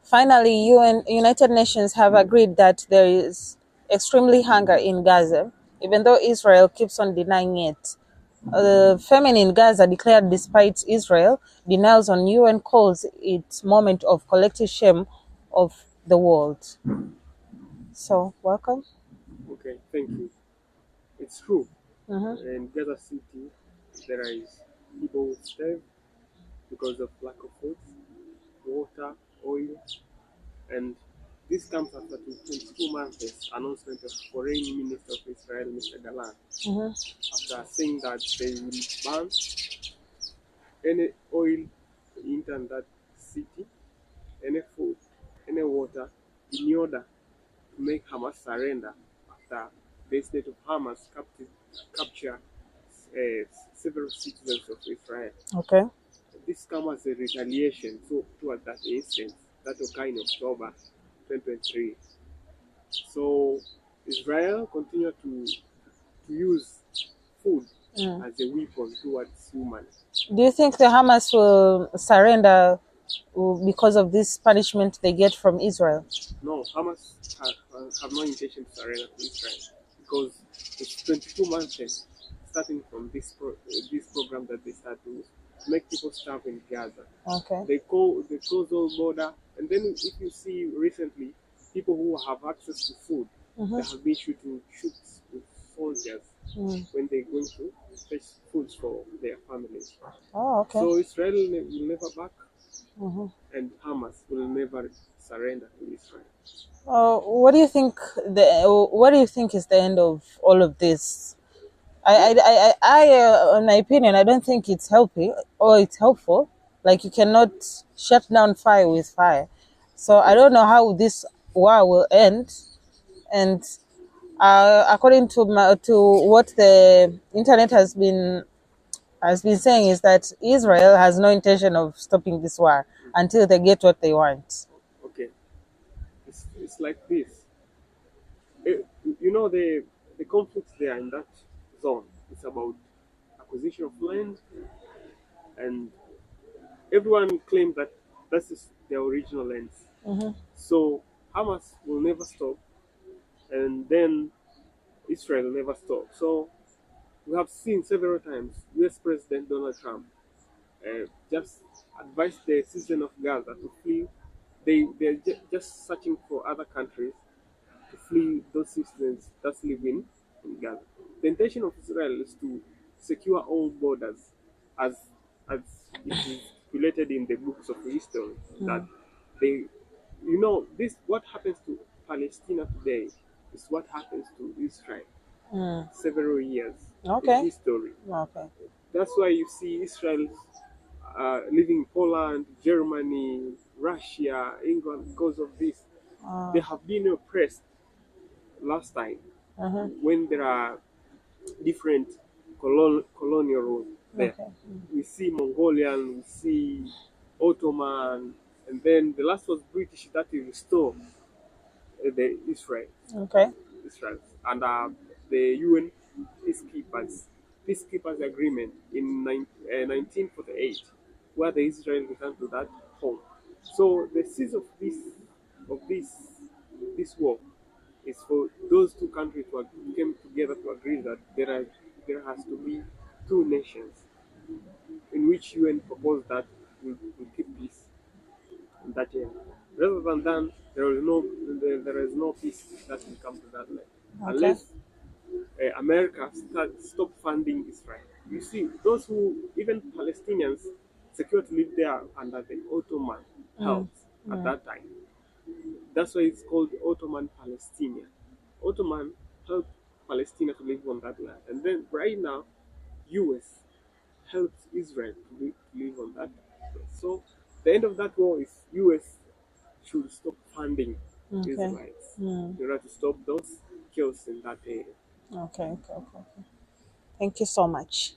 finally, United Nations have agreed that there is extremely hunger in Gaza, even though Israel keeps on denying it. Famine in Gaza declared despite Israel denials on UN calls it moment of collective shame of the world. So, welcome. Okay, thank you. It's true. Mm-hmm. In Gaza City, there is people who starve because of lack of food, water, oil, and this comes after 22 months announcement of Foreign Minister of Israel, Mr. Galan, Mm-hmm. after saying that they will ban any oil into that city, any food, any water, in order to make Hamas surrender after the state of Hamas capture several citizens of Israel. Okay. This comes as a retaliation towards that incident that occurred in October 2023. So Israel continued to use food Mm. as a weapon towards humans. Do you think the Hamas will surrender because of this punishment they get from Israel? No, Hamas have no intention to surrender to Israel because it's 22 months starting from this program that they start to make people starve in Gaza. Okay. They close all border, and then if you see recently, people who have access to food, Mm-hmm. they have been shoots with soldiers when they're going to fetch foods for their families. Oh, okay. So Israel will never back, Mm-hmm. and Hamas will never surrender to Israel. What do you think what do you think is the end of all of this? In my opinion, I don't think it's healthy or it's helpful. Like you cannot shut down fire with fire. So I don't know how this war will end. And according to what the internet has been saying is that Israel has no intention of stopping this war until they get what they want. Okay, it's like this. You know the conflicts there in that zone. It's about acquisition of land, and everyone claims that this is their original lands. Mm-hmm. So Hamas will never stop, and then Israel will never stop. So we have seen several times U.S. President Donald Trump just advised the citizens of Gaza to flee. They're just searching for other countries to flee those citizens that's living in Gaza. The intention of Israel is to secure all borders as as it is related in the books of history that they this what happens to Palestine today is what happens to Israel Mm. several years in Okay. history. Okay. That's why you see Israel living in Poland, Germany, Russia, England because of this. They have been oppressed last time Uh-huh. when there are different colonial rule there. Okay. We see Mongolian, we see Ottoman, and then the last was British that will restore the Okay. Israel, and the UN peacekeepers agreement in 1948, where the Israel returned to that home. So the cease of this war is for those two countries to came together to agree that there has to be two nations in which UN proposed that will keep peace in that area. Rather than that, there is no peace that will come to that land Okay. unless America stop funding Israel. You see, those who even Palestinians secure to live there under the Ottoman help at that time. That's why it's called Ottoman Palestinian. Ottoman helped Palestine to live on that land, and then right now, U.S. helps Israel to live on that place. So the end of that war is U.S. should stop funding Okay. Israelites in order to stop those chaos in that area. Okay. Okay. Okay. Thank you so much.